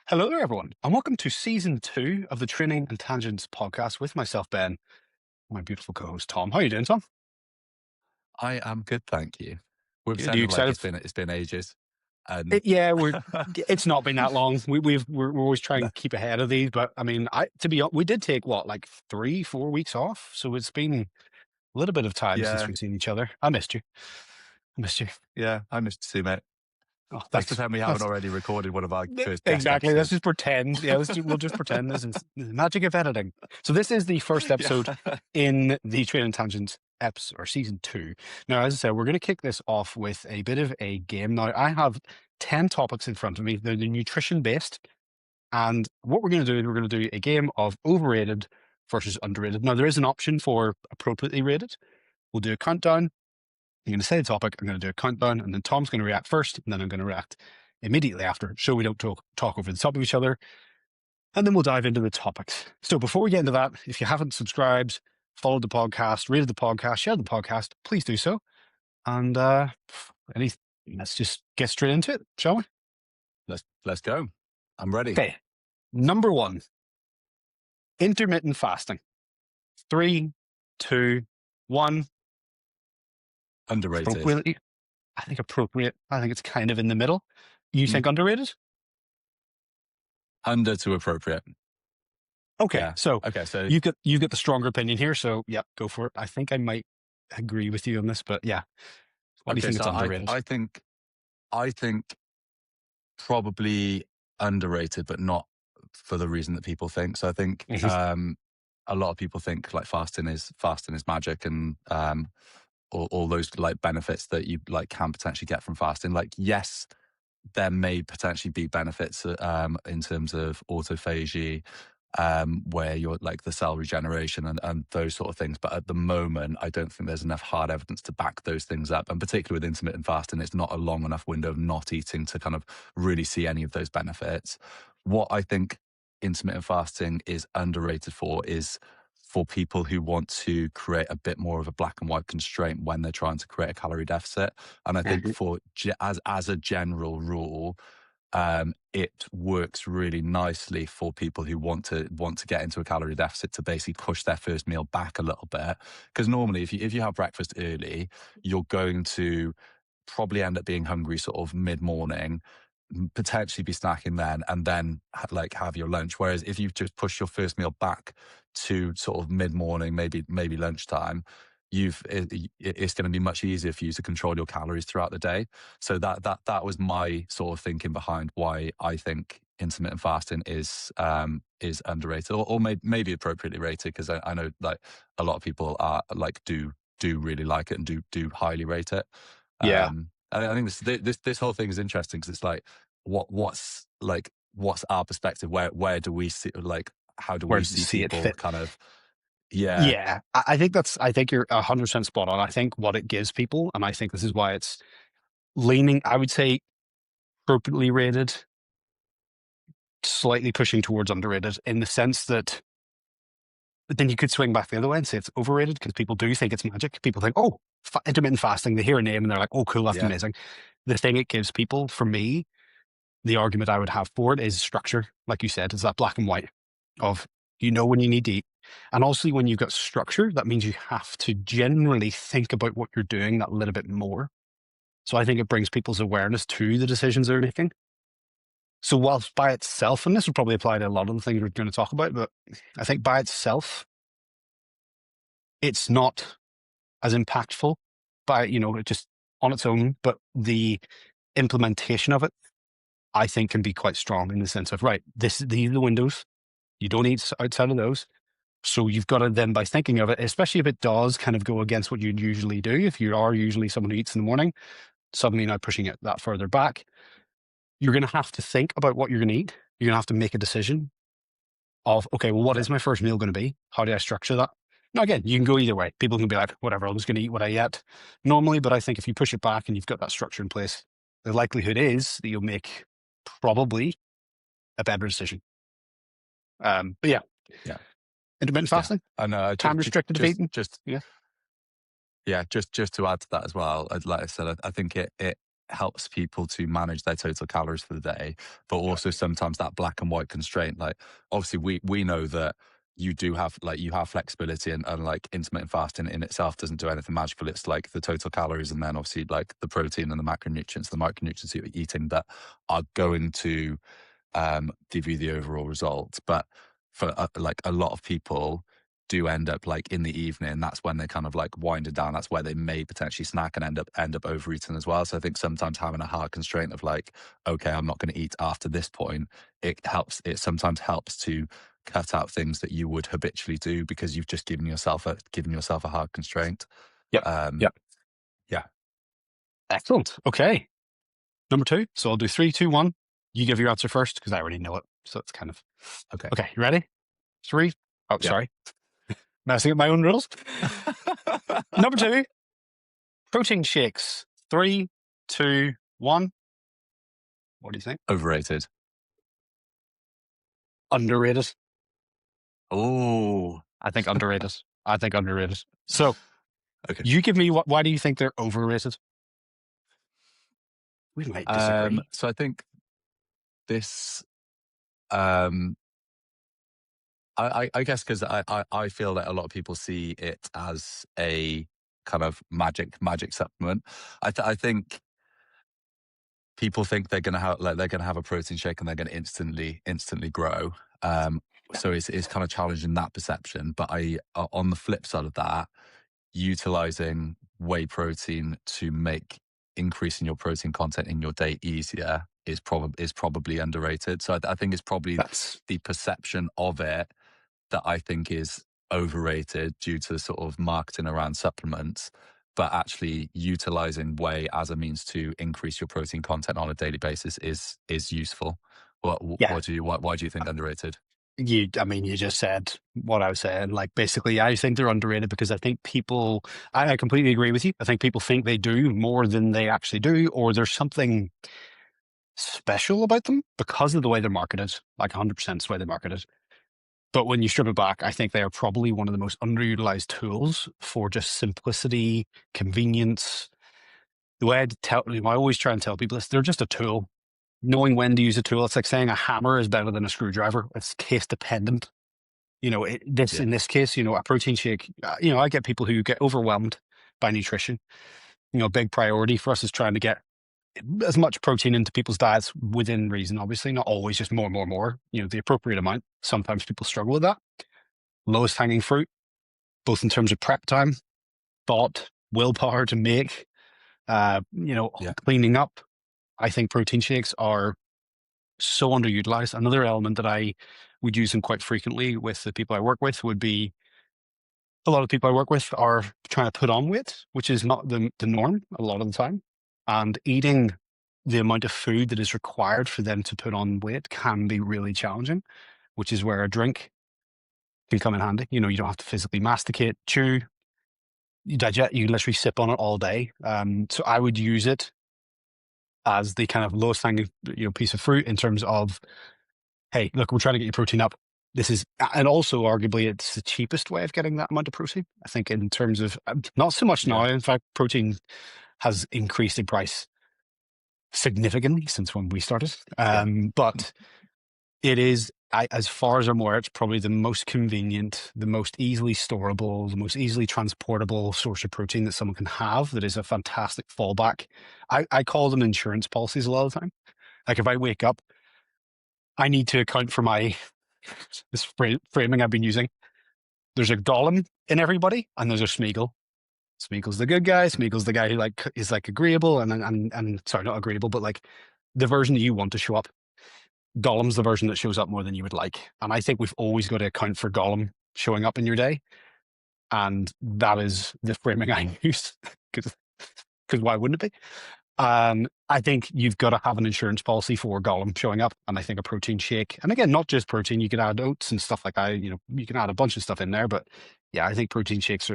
Hello there, everyone, and welcome to season 2 of the Training and Tangents podcast with myself, Ben, my beautiful co-host Tom. How are you doing, Tom? I am good, thank you. We've Good. Are you sounded like excited? it's been ages, and Yeah, it's not been that long. We're always trying no, to keep ahead of these, but I mean, to be honest, we did take what, like 3-4 weeks off, so it's been a little bit of time since yeah, we've seen each other. I missed you. I missed you. yeah, I missed you, mate. Oh, Let's thanks. pretend we haven't That's already recorded one of our first guest exactly. Let's episodes. just pretend. Yeah, we'll just pretend this is the magic of editing. So this is the first episode Yeah, in the Training Tangents episode or season 2. Now, as I said, we're going to kick this off with a bit of a game. Now, I have 10 topics in front of me. They're nutrition based, and what we're going to do is we're going to do a game of overrated versus underrated. Now, there is an option for appropriately rated. We'll do a countdown. You're going to say the topic. I'm going to do a countdown, and then Tom's going to react first, and then I'm going to react immediately after, so we don't talk over the top of each other. And then we'll dive into the topics. So before we get into that, if you haven't subscribed, followed the podcast, rated the podcast, shared the podcast, please do so. And any, let's just get straight into it, shall we? let's go. I'm ready. Okay. Number 1, intermittent fasting. 3, 2, 1. Underrated, Appropriately, I think appropriate. I think it's kind of in the middle. You Mm, think underrated? under to appropriate. Okay, Yeah. so Okay. So you've got the stronger opinion here. So yeah, go for it. I think I might agree with you on this, but yeah. What do you okay. think So it's I underrated? I think I think probably underrated, but not for the reason that people think. So I think Mhm. a lot of people think like fasting is magic, and all those like benefits that you like can potentially get from fasting. Like, yes, there may potentially be benefits in terms of autophagy, where you're like the cell regeneration and those sort of things. But at the moment, I don't think there's enough hard evidence to back those things up. And particularly with intermittent fasting, it's not a long enough window of not eating to kind of really see any of those benefits. What I think intermittent fasting is underrated for is for people who want to create a bit more of a black and white constraint when they're trying to create a calorie deficit. And I think Mhm. for as a general rule, it works really nicely for people who want to get into a calorie deficit to basically push their first meal back a little bit. Because normally, if you have breakfast early, you're going to probably end up being hungry sort of mid morning, potentially be snacking then, and then like have your lunch. Whereas if you just push your first meal back to sort of mid morning, maybe lunchtime, it's going to be much easier for you to control your calories throughout the day. So that was my sort of thinking behind why I think intermittent fasting is underrated, or maybe appropriately rated, because I know like a lot of people are like do really like it and do highly rate it. Yeah. I think this whole thing is interesting because it's like what's our perspective? Where do we see, like, how do Where we does it see see it people fit? kind of, yeah, Yeah. I think you're 100% spot on. I think what it gives people, and I think this is why it's leaning, I would say appropriately rated, slightly pushing towards underrated in the sense that but then you could swing back the other way and say it's overrated because people do think it's magic. People think, oh, intermittent fasting, they hear a name and they're like, oh, cool, that's yeah, amazing. The thing it gives people, for me, the argument I would have for it is structure. Like you said, it's that black and white of you know when you need to eat. And also when you've got structure, that means you have to generally think about what you're doing that little bit more. So I think it brings people's awareness to the decisions they're making. So whilst by itself, and this would probably apply to a lot of the things we're going to talk about, but I think by itself, it's not as impactful by, just on its own, but the implementation of it, I think can be quite strong in the sense of, right, these are the windows. You don't eat outside of those. So you've got to then, by thinking of it, especially if it does kind of go against what you'd usually do, if you are usually someone who eats in the morning, suddenly now pushing it that further back, you're going to have to think about what you're going to eat. You're going to have to make a decision of, okay, well, what yeah, is my first meal going to be? How do I structure that? Now, again, you can go either way. People can be like, whatever, I'm just going to eat what I eat normally. But I think if you push it back and you've got that structure in place, the likelihood is that you'll make probably a better decision. But yeah, yeah, intermittent yeah. fasting, I know. time restricted eating. Just Yeah. yeah, just to add to that as well. Like I said, I think it helps people to manage their total calories for the day, but also sometimes that black and white constraint. Like obviously we know that you do have like you have flexibility, and like intermittent fasting in itself doesn't do anything magical. It's like the total calories and then obviously like the protein and the micronutrients you're eating that are going to give you the overall result. But for like a lot of people do end up like in the evening, that's when they kind of like wind it down. That's where they may potentially snack and end up overeating as well. So I think sometimes having a hard constraint of like, okay, I'm not going to eat after this point, it sometimes helps to cut out things that you would habitually do because you've just given yourself a hard constraint. Yep. Um, Yep. yeah. Excellent. Okay. Number two. So I'll do three, two, one. You give your answer first because I already know it. So it's kind of Okay. okay. You ready? Three. Oh, Yeah. sorry. Messing up my own rules. Number two, protein shakes. Three, two, one. What do you think? Overrated. Underrated. Oh, I think underrated. I think underrated. So okay. you give me why do you think they're overrated? We might disagree. So I think this, um, I guess because I feel that a lot of people see it as a kind of magic supplement. I think people think they're gonna have a protein shake and they're gonna instantly grow. So it's kind of challenging that perception. But on the flip side of that, utilizing whey protein to make increasing your protein content in your day easier is probably underrated. So I think it's probably That's the perception of it that I think is overrated due to sort of marketing around supplements, but actually utilizing whey as a means to increase your protein content on a daily basis is useful. What yeah. what do you why do you think underrated? I mean, you just said what I was saying. Like, basically, I think they're underrated because I think I completely agree with you. I think people think they do more than they actually do, or there's something special about them because of the way they're marketed. Like, 100% is the way they're marketed. But when you strip it back, I think they are probably one of the most underutilized tools for just simplicity, convenience. The way I always try and tell people this, they're just a tool. Knowing when to use a tool, it's like saying a hammer is better than a screwdriver. It's case dependent. Yeah. In this case, a protein shake, I get people who get overwhelmed by nutrition. A big priority for us is trying to get as much protein into people's diets within reason, obviously, not always just more, more, more, the appropriate amount. Sometimes people struggle with that. Lowest hanging fruit, both in terms of prep time, thought, willpower to make, Yeah. cleaning up. I think protein shakes are so underutilized. Another element that I would use them quite frequently with the people I work with would be a lot of people I work with are trying to put on weight, which is not the norm a lot of the time. And eating the amount of food that is required for them to put on weight can be really challenging, which is where a drink can come in handy. You don't have to physically masticate, chew, you digest, you literally sip on it all day. So I would use it as the kind of lowest hanging, piece of fruit in terms of, hey, look, we're trying to get your protein up. This is, and also arguably it's the cheapest way of getting that amount of protein. I think in terms of, not so much now. Yeah. In fact, protein has increased in price significantly since when we started. Yeah. But it is, as far as I'm aware, it's probably the most convenient, the most easily storable, the most easily transportable source of protein that someone can have. That is a fantastic fallback. I call them insurance policies a lot of the time. Like, if I wake up, I need to account for this framing I've been using. There's a Gollum in everybody, and there's a Smeagol. Smeagol's the good guy. Smeagol's the guy who is like agreeable and sorry, not agreeable, but like the version that you want to show up. Gollum's the version that shows up more than you would like. And I think we've always got to account for Gollum showing up in your day. And that is the framing I use. Because why wouldn't it be? I think you've got to have an insurance policy for Gollum showing up. And I think a protein shake, and again, not just protein, you can add oats and stuff like that. You can add a bunch of stuff in there. But yeah, I think protein shakes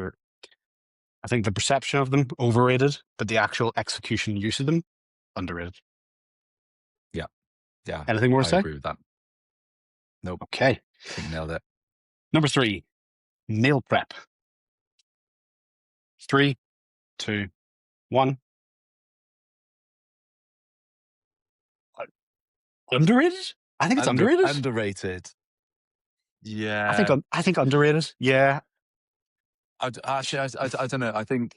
I think the perception of them, overrated, but the actual execution and use of them, underrated. Yeah. Yeah. Anything more to I say? agree with that. Nope. Okay. I think you nailed it. Number three, meal prep. Three, two, one. Underrated? I think it's underrated. Underrated. I think Yeah. I think underrated. Yeah. Actually, I don't know. I think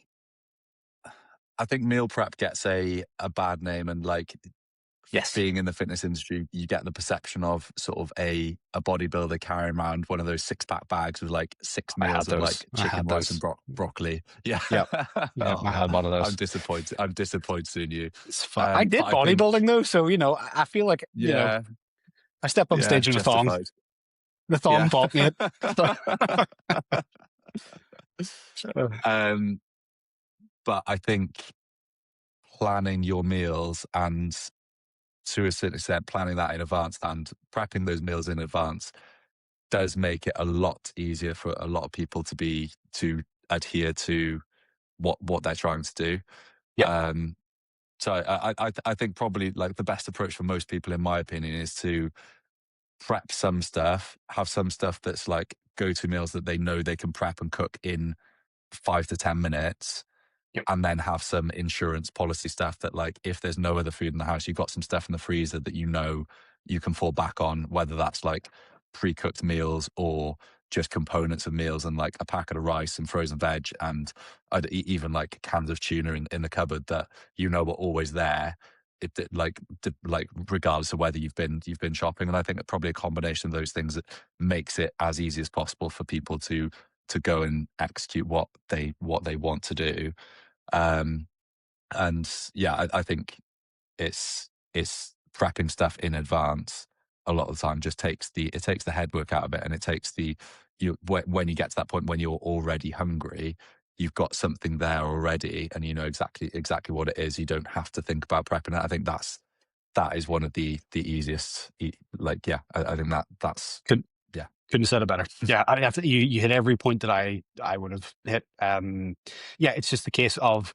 meal prep gets a bad name, and like Yes. being in the fitness industry, you get the perception of sort of a bodybuilder carrying around one of those 6-pack bags with like 6 I had meals of those. like I chicken, had rice, and those. broccoli. Yeah. Yep. Yeah, Oh I man, had one of I'm those. disappointed. I'm disappointed in you. It's fun. I But did I think, bodybuilding though, so I feel like yeah, I stepped on yeah, stage in a thong. justified. The thong Yeah. taught me it. So, um, but I think planning your meals, and to a certain extent planning that in advance and prepping those meals in advance, does make it a lot easier for a lot of people to adhere to what they're trying to do. yep. Um, so I think probably like the best approach for most people, in my opinion, is to prep some stuff, have some stuff that's like go-to meals that they know they can prep and cook in 5 to 10 minutes, Yep. and then have some insurance policy stuff that, like, if there's no other food in the house, you've got some stuff in the freezer that you can fall back on, whether that's like pre-cooked meals or just components of meals, and like a packet of rice and frozen veg, and even like cans of tuna in the cupboard that are always there. Like regardless of whether you've been shopping. And I think that probably a combination of those things that makes it as easy as possible for people to go and execute what they want to do. um, and yeah, I think it's prepping stuff in advance a lot of the time just takes the head work out of it, and it takes when you get to that point when you're already hungry, you've got something there already, and you know exactly what it is. You don't have to think about prepping it. I think that is one of the easiest. Like, yeah, I think that's Couldn't yeah, couldn't have said it better. Yeah, I have to, you hit every point that I would have hit. Yeah, it's just the case of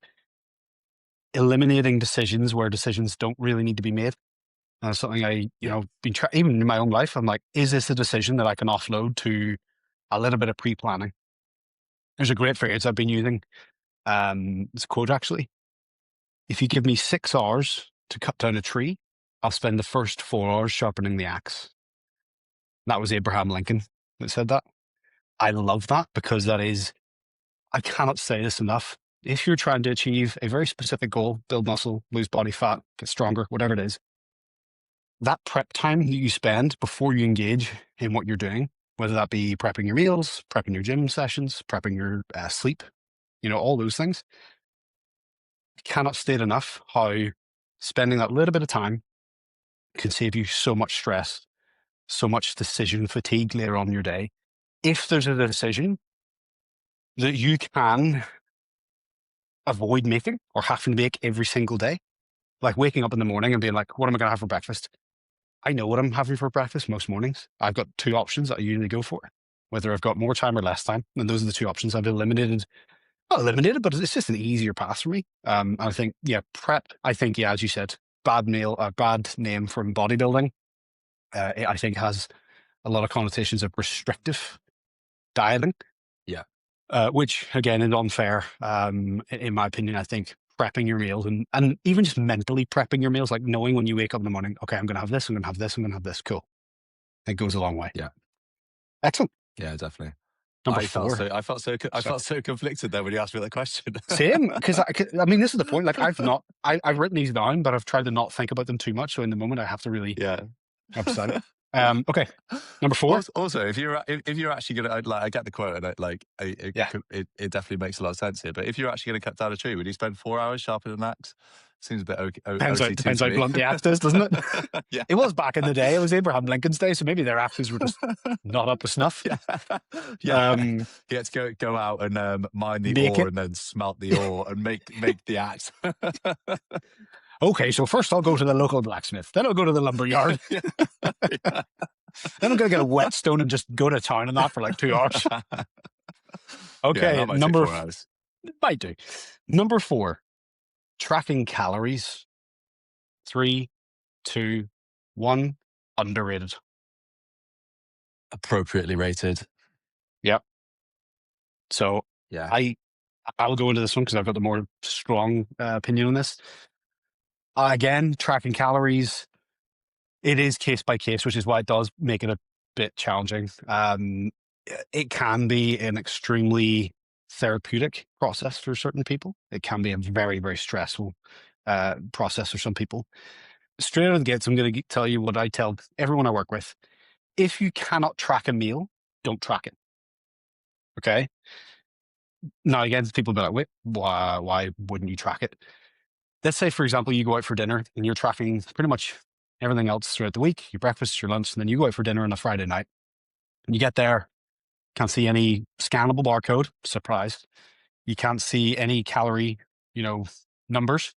eliminating decisions where decisions don't really need to be made. Something I, yeah, been even in my own life. I'm like, is this a decision that I can offload to a little bit of pre-planning? There's a great phrase I've been using. It's a quote actually. If you give me 6 hours to cut down a tree, I'll spend the first 4 hours sharpening the axe. That was Abraham Lincoln that said that. I love that because that is, I cannot say this enough. If you're trying to achieve a very specific goal, build muscle, lose body fat, get stronger, whatever it is, that prep time that you spend before you engage in what you're doing, whether that be prepping your meals, prepping your gym sessions, prepping your sleep, all those things, I cannot state enough how spending that little bit of time can save you so much stress, so much decision fatigue later on in your day. If there's a decision that you can avoid making or having to make every single day, like waking up in the morning and being like, what am I going to have for breakfast? I know what I'm having for breakfast most mornings. I've got two options that I usually go for, whether I've got more time or less time. And those are the two options I've eliminated. Not eliminated, but it's just an easier path for me. I think, yeah, prep, I think, yeah, as you said, a bad name from bodybuilding. I think has a lot of connotations of restrictive dieting, yeah, which again is unfair. In my opinion, I think prepping your meals and even just mentally prepping your meals, like knowing when you wake up in the morning, okay, I'm going to have this, I'm going to have this, I'm going to have this. Cool. It goes a long way. yeah, Excellent. yeah, definitely. Number I felt four. so I felt so I So felt so conflicted there when you asked me that question. same, because I mean, this is the point. Like I've written these down, but I've tried to not think about them too much. So in the moment, I have to really Yeah. upset it. Okay. Number four. Also, if you're actually gonna, like, I get the quote, and Yeah. it definitely makes a lot of sense here. But if you're actually gonna cut down a tree, would you spend 4 hours sharpening an axe? Seems a bit OCT Depends to how me. blunt the axe is, doesn't it? Yeah. It was back in the day. It was Abraham Lincoln's day, so maybe their axes were just not up to snuff. Yeah. Yeah. Um, You had to go out and mine the make ore it. and then smelt the ore and make the axe. Okay, so first I'll go to the local blacksmith. Then I'll go to the lumber yard. Yeah. Yeah. Then I'm gonna get a whetstone and just go to town on that for like 2 hours. Yeah, Okay, that might take 4 hours. might do. Number four, tracking calories. 3, 2, 1. Underrated. Appropriately rated. Yep. So Yeah. I'll go into this one because I've got the more strong opinion on this. Again, tracking calories It is case by case, which is why it does make it a bit challenging. It can be an extremely therapeutic process for certain people. It can be a very, very stressful process for some people. Straight out of the gates, I'm going to tell you what I tell everyone I work with. If you cannot track a meal, don't track it. Okay. Now, again, people be like, wait, why wouldn't you track it? Let's say, for example, you go out for dinner and you're tracking pretty much everything else throughout the week, your breakfast, your lunch, and then you go out for dinner on a Friday night. And you get there, can't see any scannable barcode, surprise. You can't see any calorie, numbers.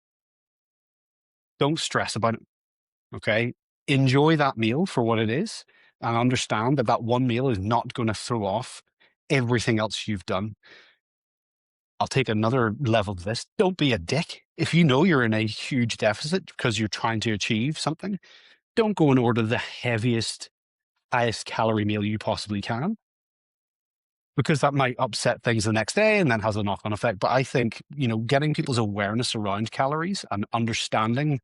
Don't stress about it. Okay. Enjoy that meal for what it is and understand that that one meal is not going to throw off everything else you've done. I'll take another level of this. Don't be a dick. If you know you're in a huge deficit because you're trying to achieve something, don't go and order the heaviest, highest calorie meal you possibly can, because that might upset things the next day and then has a knock-on effect. But I think, getting people's awareness around calories and understanding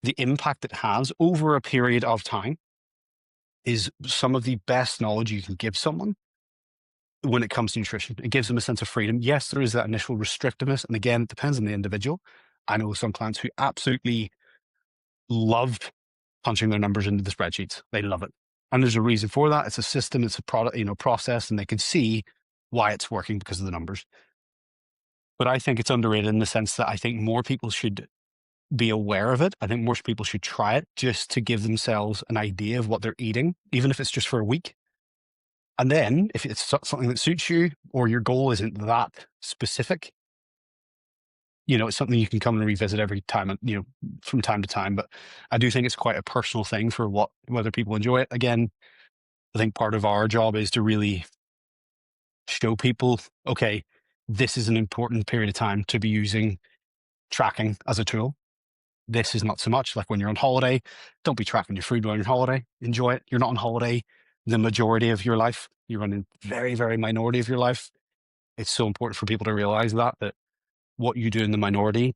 the impact it has over a period of time is some of the best knowledge you can give someone when it comes to nutrition. It gives them a sense of freedom. Yes, there is that initial restrictiveness. And again, it depends on the individual. I know some clients who absolutely love punching their numbers into the spreadsheets. They love it. And there's a reason for that. It's a system, it's a product, process, and they can see why it's working because of the numbers. But I think it's underrated in the sense that I think more people should be aware of it. I think more people should try it just to give themselves an idea of what they're eating, even if it's just for a week. And then if it's something that suits you or your goal isn't that specific, it's something you can come and revisit every time, from time to time. But I do think it's quite a personal thing for whether people enjoy it. Again, I think part of our job is to really show people, okay, this is an important period of time to be using tracking as a tool. This is not so much. Like when you're on holiday, don't be tracking your food while you're on holiday. Enjoy it. You're not on holiday the majority of your life. You're running very, very minority of your life. It's so important for people to realize that what you do in the minority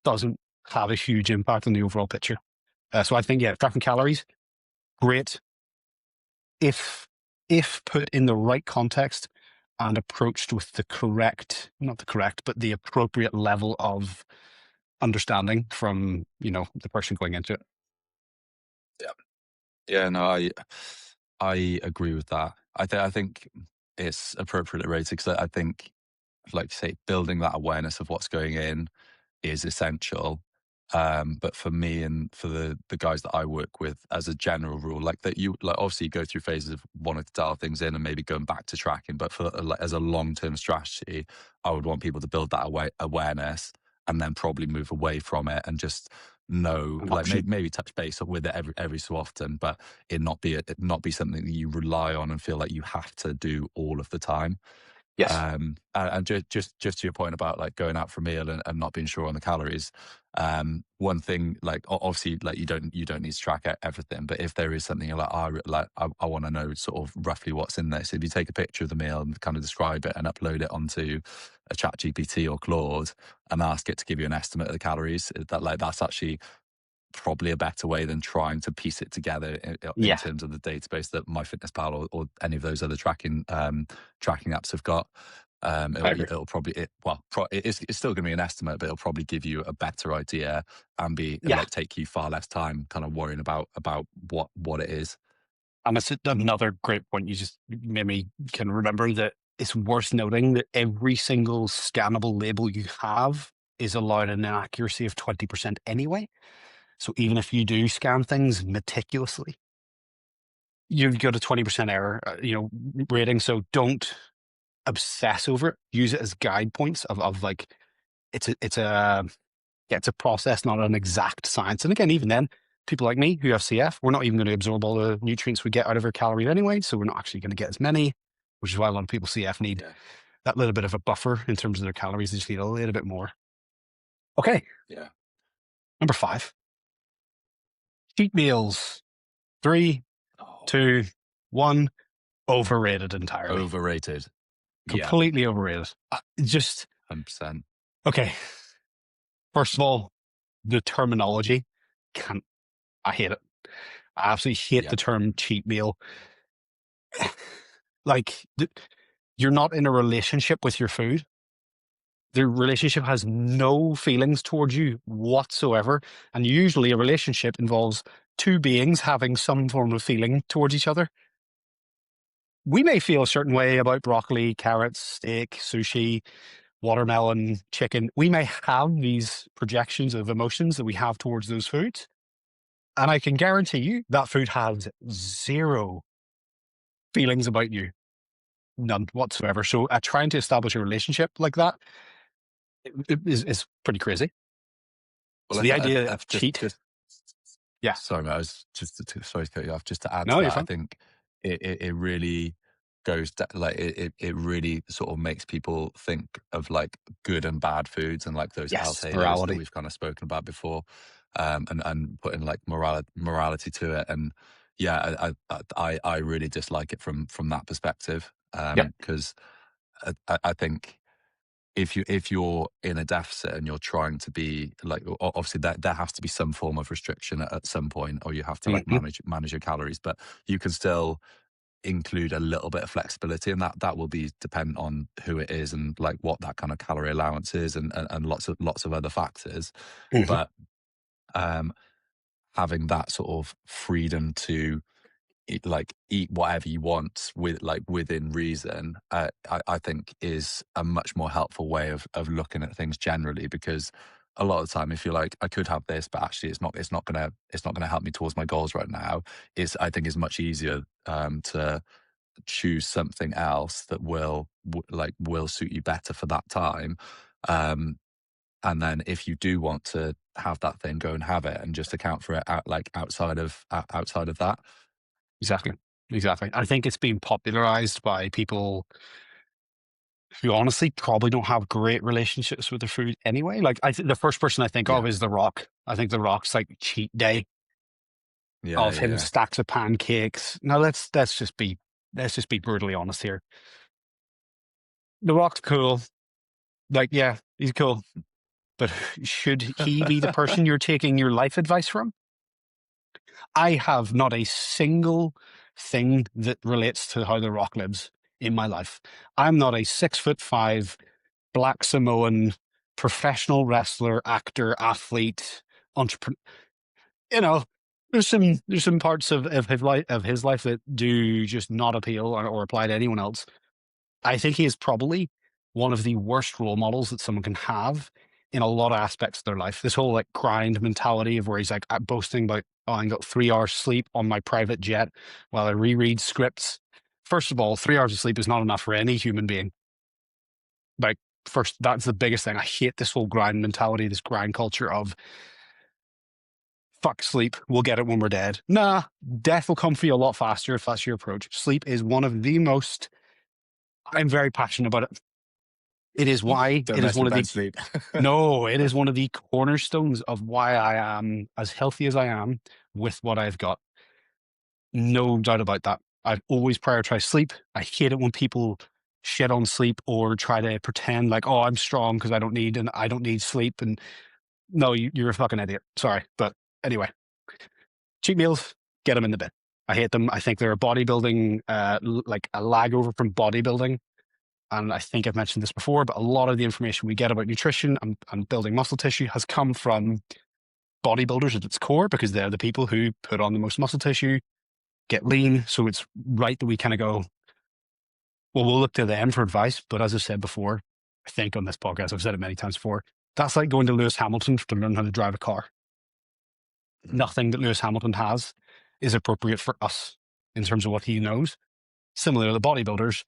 doesn't have a huge impact on the overall picture. So I think, tracking calories, great. If put in the right context and approached with the appropriate level of understanding from, the person going into it. Yeah. Yeah, no, I agree with that. I think it's appropriately rated because I think, like you say, building that awareness of what's going in is essential. But for me and for the guys that I work with, as a general rule, like that, you like obviously you go through phases of wanting to dial things in and maybe going back to tracking. But for as a long-term strategy, I would want people to build that awareness and then probably move away from it and just know, An like option. maybe touch base with it every so often, but it not be something that you rely on and feel like you have to do all of the time. Yes. And just to your point about like going out for a meal and not being sure on the calories, one thing, like obviously like you don't need to track everything, but if there is something you're like, I want to know sort of roughly what's in there. So if you take a picture of the meal and kind of describe it and upload it onto a chat GPT or Claude and ask it to give you an estimate of the calories, that's actually probably a better way than trying to piece it together in Yeah, terms of the database that MyFitnessPal or any of those other tracking apps have got. I agree. It'll probably it's still going to be an estimate, but it'll probably give you a better idea and be Yeah. like take you far less time kind of worrying about what it is. And it's another great point. You just made me can remember that it's worth noting that every single scannable label you have is allowed an inaccuracy of 20% anyway. So even if you do scan things meticulously, you've got a 20% error, rating. So don't obsess over it. Use it as guide points of like, it's a process, not an exact science. And again, even then, people like me who have CF, we're not even going to absorb all the nutrients we get out of our calories anyway. So we're not actually going to get as many, which is why a lot of people CF need Yeah. that little bit of a buffer in terms of their calories. They just need a little bit more. Okay. Yeah. Number 5, cheat meals. 3, Oh, 2, 1, overrated entirely. overrated. Yeah. Completely overrated. Just, 100%. okay. First of all, the terminology can't I hate it. I absolutely hate Yeah. the term cheat meal. Like, you're not in a relationship with your food. The relationship has no feelings towards you whatsoever. And usually a relationship involves two beings having some form of feeling towards each other. We may feel a certain way about broccoli, carrots, steak, sushi, watermelon, chicken. We may have these projections of emotions that we have towards those foods. And I can guarantee you that food has zero feelings about you, none whatsoever. So trying to establish a relationship like that is pretty crazy. Well, So the idea I've of cheat, yeah, sorry, mate, I was sorry to cut you off. Just to add to no, you're that, I fine. think it really goes like it really sort of makes people think of like good and bad foods and like those Yes, halos that morality. we've kind of spoken about before, and putting like morality to it. And yeah, I really dislike it from that perspective, Yep. because I think if you're in a deficit and you're trying to be like, obviously there has to be some form of restriction at some point, or you have to like Hmm. manage your calories, but you can still include a little bit of flexibility, and that will be dependent on who it is and like what that kind of calorie allowance is, and lots of other factors. Hmm. But um having that sort of freedom to eat whatever you want with like within reason, I think is a much more helpful way of looking at things generally, because a lot of the time if you're like, I could have this, but actually it's not gonna help me towards my goals right now, is I think is much easier to choose something else that will suit you better for that time. um and then if you do want to have that thing, go and have it, and just account for it outside of that. Exactly. Exactly. I think it's been popularized by people who honestly probably don't have great relationships with their food anyway. Like the first person I think Yeah. of is The Rock. I think The Rock's like cheat day Yeah, of yeah, him yeah. stacks of pancakes. Now let's just be brutally honest here. The Rock's cool. Like, yeah, he's cool. But should he be the person you're taking your life advice from? I have not a single thing that relates to how The Rock lives in my life. I'm not a 6'5" black Samoan professional wrestler, actor, athlete, entrepreneur. You know, there's some parts of his life that do just not appeal or apply to anyone else. I think he is probably one of the worst role models that someone can have in a lot of aspects of their life. This whole like grind mentality of where he's like boasting about, oh, I got 3 hours sleep on my private jet while I reread scripts. First of all, 3 hours of sleep is not enough for any human being. Like, first, that's the biggest thing. I hate this whole grind mentality, this grind culture of fuck sleep, we'll get it when we're dead. Nah, death will come for you a lot faster if that's your approach. Sleep is one of the most, I'm very passionate about it. It is why, Don't it is mess one with of the, Ben Sleep. no, it is one of the cornerstones of why I am as healthy as I am with what I've got. No doubt about that. I've always prioritized sleep. I hate it when people shit on sleep or try to pretend like, oh, I'm strong because I don't need sleep. And no, you're a fucking idiot. Sorry. But anyway, cheat meals, get them in the bin. I hate them. I think they're a bodybuilding, like a lag over from bodybuilding. And I think I've mentioned this before, but a lot of the information we get about nutrition and building muscle tissue has come from bodybuilders at its core, because they're the people who put on the most muscle tissue, get lean. So it's right that we kind of go, well, we'll look to them for advice. But as I said before, I think on this podcast, I've said it many times before, that's like going to Lewis Hamilton to learn how to drive a car. Mm. Nothing that Lewis Hamilton has is appropriate for us in terms of what he knows. Similar to the bodybuilders,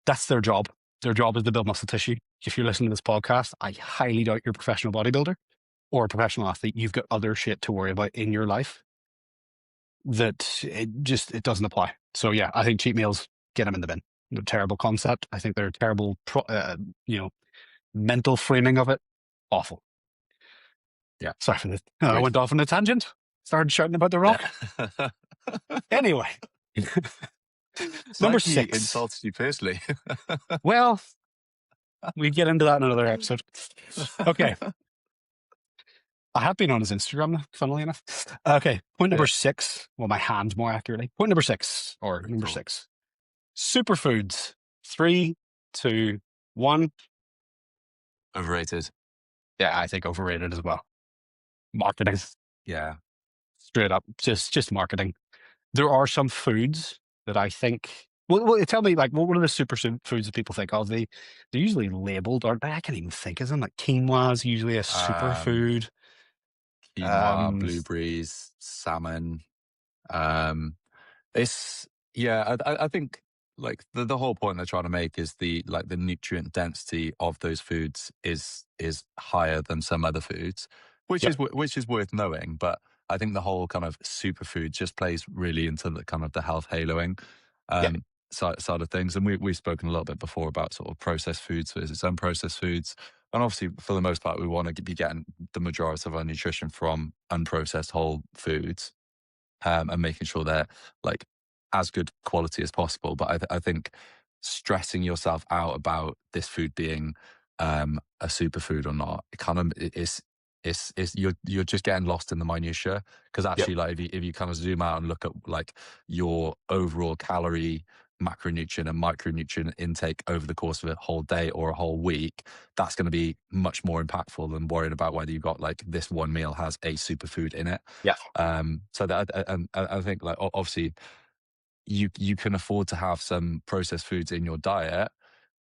that's their job. Their job is to build muscle tissue. If you're listening to this podcast, I highly doubt you're a professional bodybuilder or a professional athlete. You've got other shit to worry about in your life that it doesn't apply. So yeah, I think cheat meals, get them in the bin. They're a terrible concept. I think they're a terrible, mental framing of it. Awful. Yeah, Sorry for this. I agreed. went off on a tangent. Started shouting about The Rock. Yeah. Anyway, It's number like he 6. insulted you personally. Well, we get into that in another episode. Okay. I have been on his Instagram, funnily enough. Okay, point number Yeah. 6. Well, my hand more accurately. Point number 6, or number Cool. 6. Superfoods. 3, 2, 1. Overrated. Yeah, I think overrated as well. Marketing, Yeah. straight up, just marketing. There are some foods that I think. Well, tell me, like, what are the foods that people think of? They're usually labeled, aren't they? I can't even think of them. Like quinoa is usually a Um, superfood. quinoa, Um, blueberries, salmon. Um, It's yeah, I think like the whole point they're trying to make is the nutrient density of those foods is higher than some other foods, yep, which is worth knowing. But I think the whole kind of superfood just plays really into the kind of the health haloing yeah, um, side of things. And we've spoken a little bit before about sort of processed foods versus unprocessed foods. And obviously, for the most part, we want to be getting the majority of our nutrition from unprocessed whole foods and making sure they're like as good quality as possible. But I think stressing yourself out about this food being a superfood or not, it kind of it's you're just getting lost in the minutia because yep, actually like if you kind of zoom out and look at like your overall calorie macronutrient and micronutrient intake over the course of a whole day or a whole week, that's going to be much more impactful than worrying about whether you've got like this one meal has a superfood in it. yeah, So that I think like obviously you can afford to have some processed foods in your diet,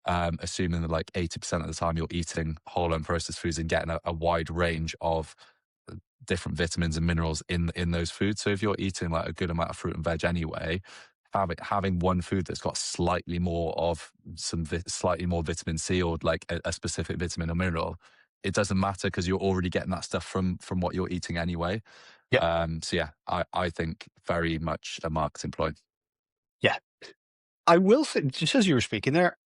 assuming that like 80% of the time you're eating whole unprocessed foods and getting a wide range of different vitamins and minerals in those foods. So if you're eating like a good amount of fruit and veg anyway, having one food that's got slightly more of slightly more vitamin C or like a specific vitamin or mineral, it doesn't matter because you're already getting that stuff from what you're eating anyway. yeah, So yeah, I think very much a marketing ploy. yeah. I will say, just as you were speaking there,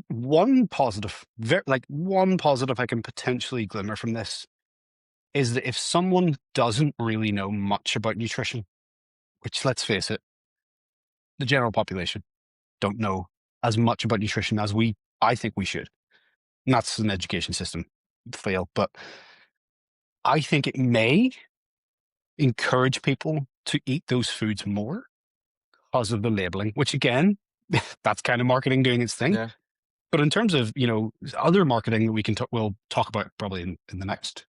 one positive, like one positive I can potentially glimmer from this is that if someone doesn't really know much about nutrition, which let's face it, the general population don't know as much about nutrition as I think we should. And that's an education system fail, but I think it may encourage people to eat those foods more because of the labeling, which again, that's kind of marketing doing its thing. Yeah, But in terms of, other marketing that we'll talk about probably in the next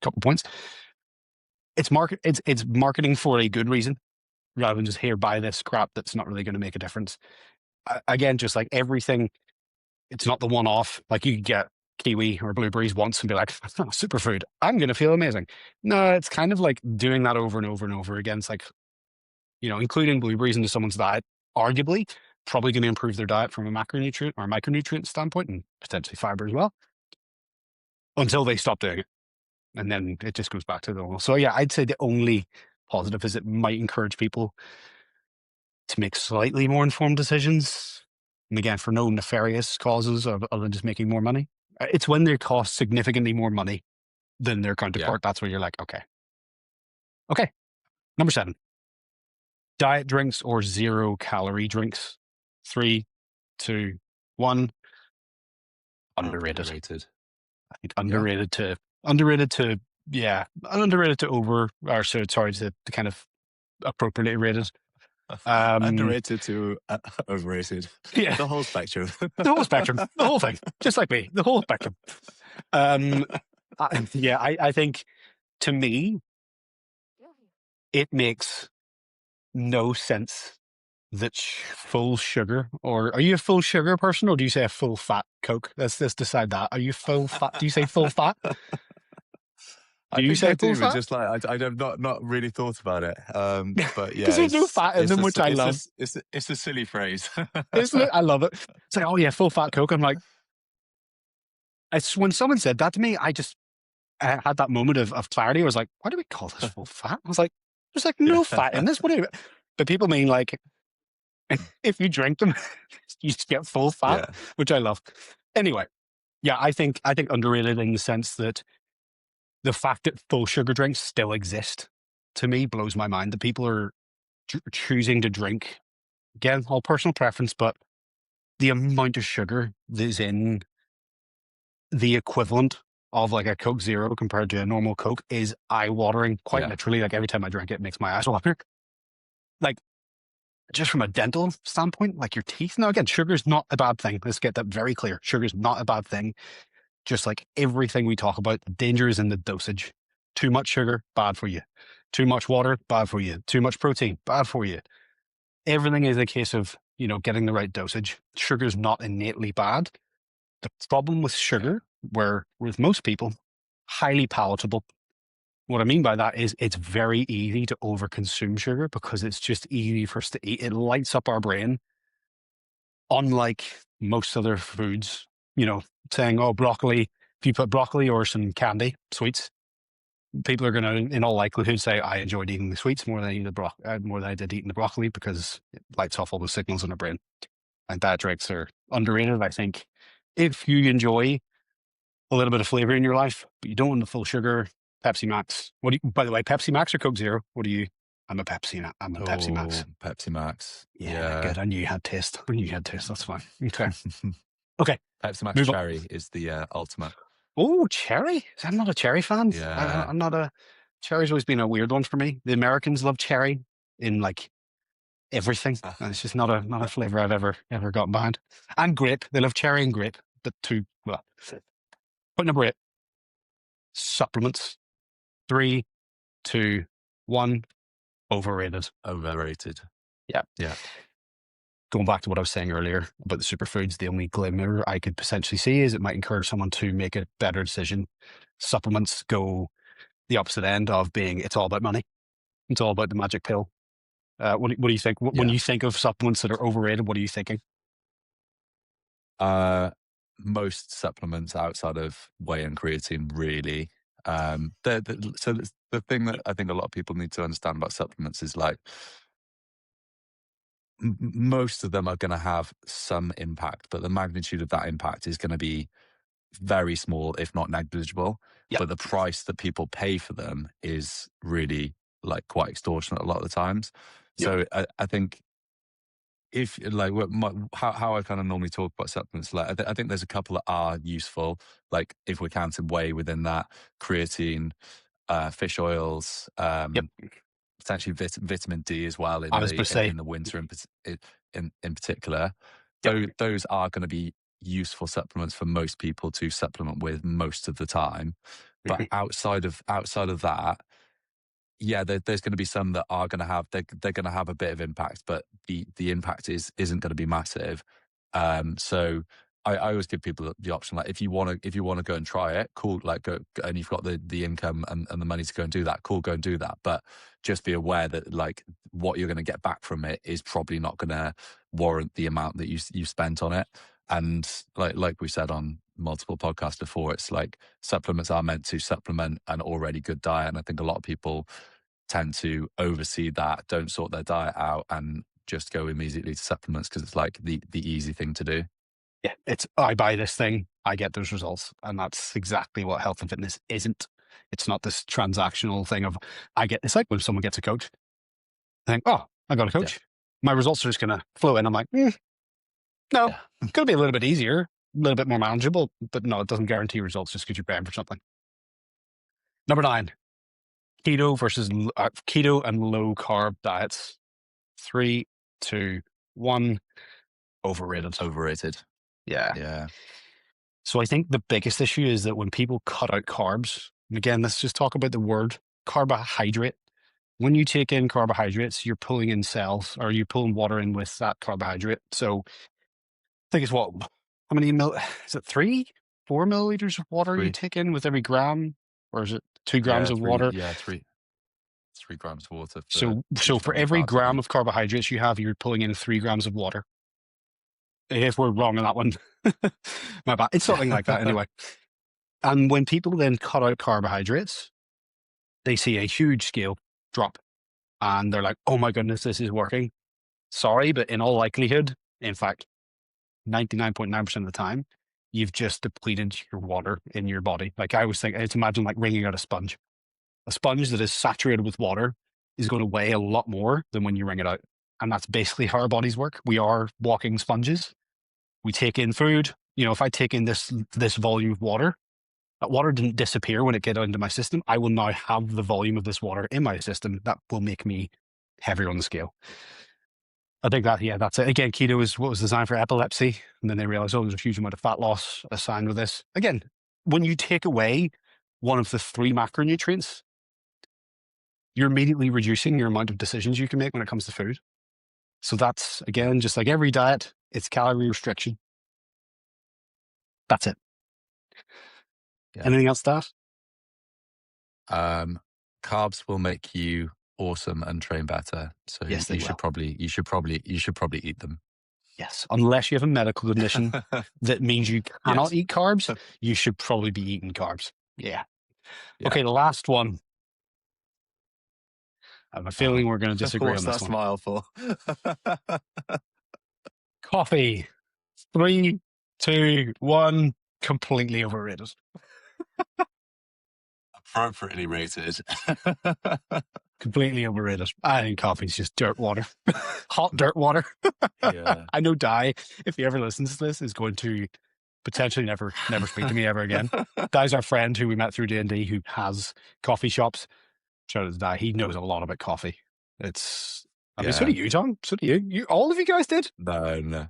couple points, it's marketing for a good reason rather than just here, buy this crap that's not really going to make a difference. Again, just like everything, it's not the one off. Like you could get kiwi or blueberries once and be like, superfood, I'm going to feel amazing. No, it's kind of like doing that over and over and over again. It's like, including blueberries into someone's diet, arguably, probably going to improve their diet from a macronutrient or micronutrient standpoint and potentially fiber as well until they stop doing it. And then it just goes back to normal. So yeah, I'd say the only positive is it might encourage people to make slightly more informed decisions. And again, for no nefarious causes other than just making more money. It's when they cost significantly more money than their yeah. counterpart. That's where you're like, okay. Okay. Number 7, diet drinks or 0-calorie drinks. 3, 2, 1. Underrated. Underrated. I think Yeah. underrated to over, or so sorry, to kind of appropriately rated. Um, Underrated to overrated. yeah, The whole spectrum. the whole spectrum, the whole thing, just like me, the whole spectrum. Um, I think to me, it makes no sense that full sugar, or are you a full sugar person, or do you say a full fat Coke? Let's decide that. Are you full fat? Do you say full fat? I Do you think say I full do, but fat? just like I have not really thought about it. But Because yeah, there's no fat in them, which I love. it's a silly phrase. I love it. It's like, oh yeah, full fat Coke. I'm like, it's when someone said that to me, I had that moment of clarity. I was like, why do we call this full fat? I was like, there's like no fat in this. What do you? But people mean like, if you drink them, you just get full fat, Yeah, which I love. Anyway, yeah, I think underrated in the sense that the fact that full sugar drinks still exist to me blows my mind. That people are choosing to drink, again, all personal preference, but the amount of sugar that is in the equivalent of like a Coke Zero compared to a normal Coke is eye-watering. Quite Yeah. literally, like every time I drink it, it makes my eyes water. Like just from a dental standpoint, like your teeth. Now, again, sugar's not a bad thing. Let's get that very clear. Sugar's not a bad thing. Just like everything we talk about, the danger is in the dosage. Too much sugar, bad for you. Too much water, bad for you. Too much protein, bad for you. Everything is a case of, getting the right dosage. Sugar's not innately bad. The problem with Yeah. sugar, where with most people, highly palatable. What I mean by that is it's very easy to overconsume sugar because it's just easy for us to eat. It lights up our brain, unlike most other foods, saying, oh, broccoli, if you put broccoli or some candy, sweets, people are going to, in all likelihood, say, I enjoyed eating the sweets more than more than I did eating the broccoli because it lights off all the signals in the brain. And diet drinks are underrated. I think if you enjoy a little bit of flavor in your life, but you don't want the full sugar, Pepsi Max. By the way, Pepsi Max or Coke Zero? What do you? I'm a Pepsi Oh, Max. Pepsi Max. Yeah, Yeah. good. I knew you had taste. I knew you had taste. That's fine. Okay. Okay. Pepsi Max Move on. Cherry is the ultimate. Oh, cherry. I'm not a cherry fan. Yeah. I'm not a. Cherry's always been a weird one for me. The Americans love cherry in like everything, and it's just not a flavor I've ever gotten behind. And grape. They love cherry and grape. The two. Well, point number 8. Supplements. 3, 2, 1. Overrated. Overrated. Yeah. Yeah. Going back to what I was saying earlier about the superfoods, the only glimmer I could potentially see is it might encourage someone to make a better decision. Supplements go the opposite end of being it's all about money. It's all about the magic pill. What do you think? When Yeah. you think of supplements that are overrated, what are you thinking? Uh, most supplements outside of whey and creatine really. So the thing that I think a lot of people need to understand about supplements is like most of them are going to have some impact, but the magnitude of that impact is going to be very small, if not negligible. Yeah. But the price that people pay for them is really like quite extortionate a lot of the times. Yep. So I think if like how I kind of normally talk about supplements, like I think there's a couple that are useful, like if we're counting whey within that, creatine, fish oils, Yep. potentially vitamin D as well I in was going to say, the winter in particular. yep. Those are going to be useful supplements for most people to supplement with most of the time. But Mhm. outside of that, yeah, there's going to be some that are going to have they're going to have a bit of impact, but the impact isn't going to be massive. So I always give people the option, like if you want to go and try it, cool, like go, and you've got the income and the money to go and do that, cool, go and do that. But just be aware that like what you're going to get back from it is probably not going to warrant the amount that you spent on it. And like we said on multiple podcasts before, it's like supplements are meant to supplement an already good diet. And I think a lot of people tend to oversee that, don't sort their diet out, and just go immediately to supplements because it's like the easy thing to do. Yeah, I buy this thing, I get those results, and that's exactly what health and fitness isn't. It's not this transactional thing of I get. It's like when someone gets a coach, I think, oh, I got a Yeah. coach. My results are just going to flow in. I'm like, no, Yeah. it's going to be a little bit easier, a little bit more manageable, but no, it doesn't guarantee results just because you're paying for something. Number 9, keto and low carb diets. 3, 2, 1. Overrated. Overrated. Yeah. Yeah. So I think the biggest issue is that when people cut out carbs, and again, let's just talk about the word carbohydrate. When you take in carbohydrates, you're pulling in cells or you're pulling water in with that carbohydrate. So I think it's what, how many is it 3, 4 milliliters of water you Three. take in with every gram? Or is it 2 grams Yeah. of water? Three grams of water for So each for gram of every carbs, I gram think. of carbohydrates you have, you're pulling in 3 grams of water. If we're wrong on that one, my bad. It's something like that Yeah. anyway. And when people then cut out carbohydrates, they see a huge scale drop and they're like, oh my goodness, this is working. Sorry, but in all likelihood, in fact, 99.9% of the time, you've just depleted your water in your body. Like I always think, it's imagine like wringing out a sponge. A sponge that is saturated with water is going to weigh a lot more than when you wring it out. And that's basically how our bodies work. We are walking sponges. We take in food. If I take in this volume of water, That water didn't disappear when it get into my system. I will now have the volume of this water in my system that will make me heavier on the scale. I think that, yeah, that's it. Again, keto is what was designed for epilepsy. And then they realized, oh, there's a huge amount of fat loss assigned with this. Again, when you take away one of the 3 macronutrients, you're immediately reducing your amount of decisions you can make when it comes to food. So that's, again, just like every diet, it's calorie restriction. That's it. Yeah. Anything else, Dad? Carbs will make you awesome and train better. So Yes, they you should will. probably eat them. Yes. Unless you have a medical condition that means you cannot Yes. eat carbs, you should probably be eating carbs. Yeah. Yeah. Okay, the last one. I have a Oh, feeling we're going to disagree on what's this that one. smile for? Coffee. 3, 2, 1. Completely overrated. Appropriately rated. Completely overrated. I think coffee's just dirt water. Hot dirt water. Yeah. I know Di, if he ever listens to this, is going to potentially never speak to me ever again. Di's our friend who we met through D&D who has coffee shops. Shout out to Di. He knows a lot about coffee. I mean, so do Yeah. you, Tom. So do you. All of you guys did. No.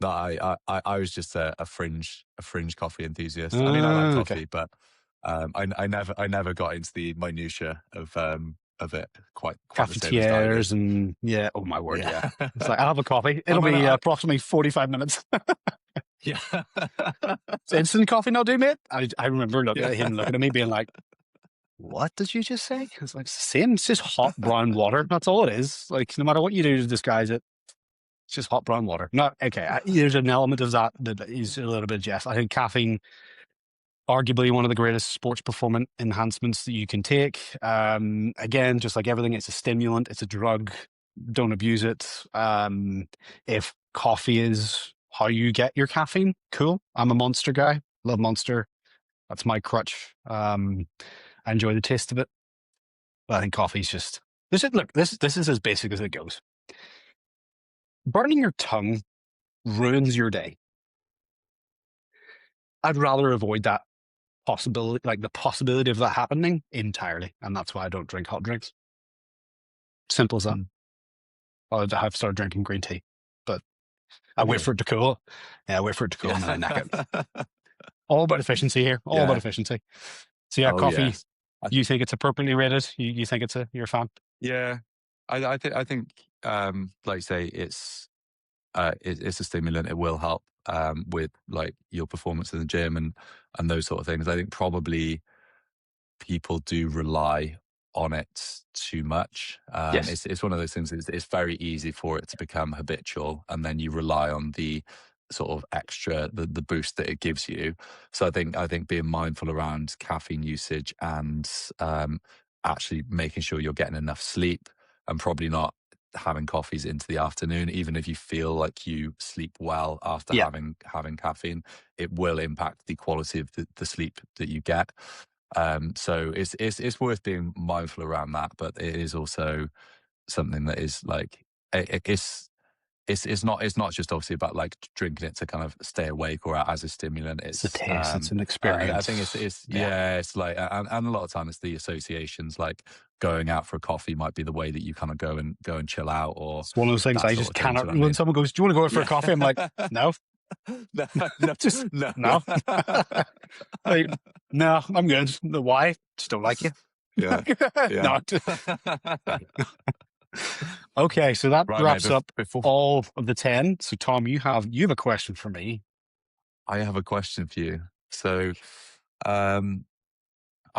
No, I was just a fringe coffee enthusiast. I mean, I like Okay. coffee, but I never got into the minutia of it quite the same as Di did. Cafetières and yeah, oh my word, yeah. Yeah. It's like, I'll have a coffee. I It'll mean, be approximately 45 minutes. yeah. It's instant coffee not do, mate? I remember looking at Yeah. him looking at me being like, what did you just say? It's like, it's the same. It's just hot brown water. That's all it is. Like, no matter what you do to disguise it, it's just hot brown water. No, okay. There's an element of that is a little bit of jest. I think caffeine, arguably one of the greatest sports performance enhancements that you can take. Again, just like everything, it's a stimulant, it's a drug. Don't abuse it. If coffee is how you get your caffeine, cool. I'm a Monster guy. Love Monster. That's my crutch. I enjoy the taste of it. But I think coffee's just this is as basic as it goes. Burning your tongue ruins your day. I'd rather avoid that possibility, like the possibility of that happening entirely. And that's why I don't drink hot drinks. Simple as that. Mm. I've started drinking green tea, but I Have wait you? for it to cool. Yeah, I wait for it to cool and then I neck it. Yeah. All about efficiency here. All about efficiency. So yeah, Oh, coffee. yes. You think it's appropriately rated? You think you're a fan? Yeah. I think like you say, it's a stimulant. It will help with like your performance in the gym and those sort of things. I think probably people do rely on it too much. Yes. It's one of those things. It's very easy for it to become habitual, and then you rely on the sort of extra the boost that it gives you. So I think being mindful around caffeine usage and actually making sure you're getting enough sleep and probably not having coffees into the afternoon, even if you feel like you sleep well after Yeah. having caffeine, it will impact the quality of the sleep that you get. So it's worth being mindful around that, but it is also something that is like it's not just obviously about like drinking it to kind of stay awake or as a stimulant. It's a It's taste. It's an I experience. think it's yeah, it's like and a lot of time it's the associations, like going out for a coffee might be the way that you kind of go and chill out or It's one of those things that I sort just of thing. Do cannot. you know what I When mean? someone goes, "Do you want to go out for a Yeah. coffee?" I'm like, "No, no, just no, no, like, no, I'm good." The why? Just don't like you. yeah, yeah. No. Okay, so that Right, mate. wraps up Before all of the 10. So Tom, you have a question for me. I have a question for you. So, I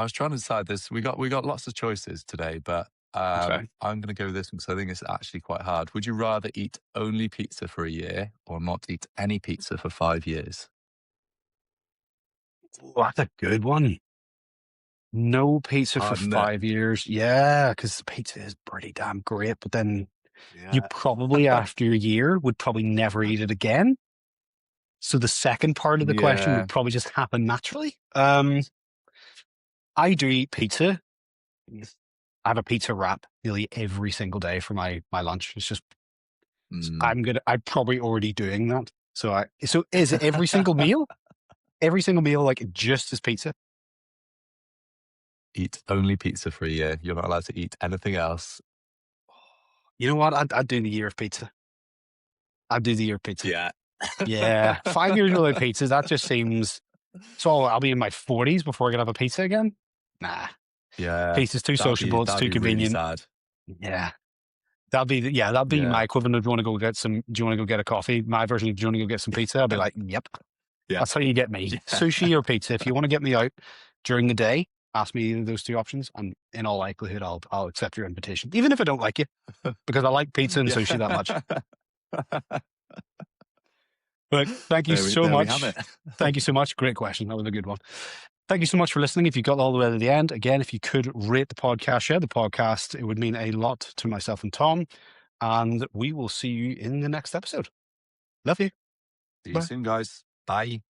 was trying to decide this. We got lots of choices today, but Okay. I'm going to go with this one because I think it's actually quite hard. Would you rather eat only pizza for a year or not eat any pizza for 5 years? Oh, that's a good one. No pizza for Hard, isn't it? 5 years. Yeah, because pizza is pretty damn great, but then you Yeah. probably after a year would probably never eat it again. So the second part of the question Yeah. would probably just happen naturally. I do eat pizza. I have a pizza wrap nearly every single day for my lunch. It's just Mm. I'm probably already doing that. So is it every single meal? Every single meal, like just as pizza? Eat only pizza for a year. You're not allowed to eat anything else. You know what? I'd do the year of pizza. I'd do the year of pizza. Yeah. Yeah. 5 years without pizza, that just seems. So I'll be in my 40s before I can have a pizza again? Nah. Yeah. Pizza's too sociable. It's That'd too be really convenient. sad. Yeah. That'd be Yeah. my equivalent of do you want to go get a coffee? My version of do you want to go get some pizza? I'll be like, yep. Yeah. That's how you get me. Yeah. Sushi or pizza. If you want to get me out during the day, ask me either of those two options, and in all likelihood, I'll accept your invitation, even if I don't like you, because I like pizza and sushi that much. Yeah. But thank you so There we have much. it. Thank you so much. Great question. That was a good one. Thank you so much for listening. If you got all the way to the end, again, if you could rate the podcast, share the podcast, it would mean a lot to myself and Tom. And we will see you in the next episode. Love you. See you Bye. soon, guys. Bye.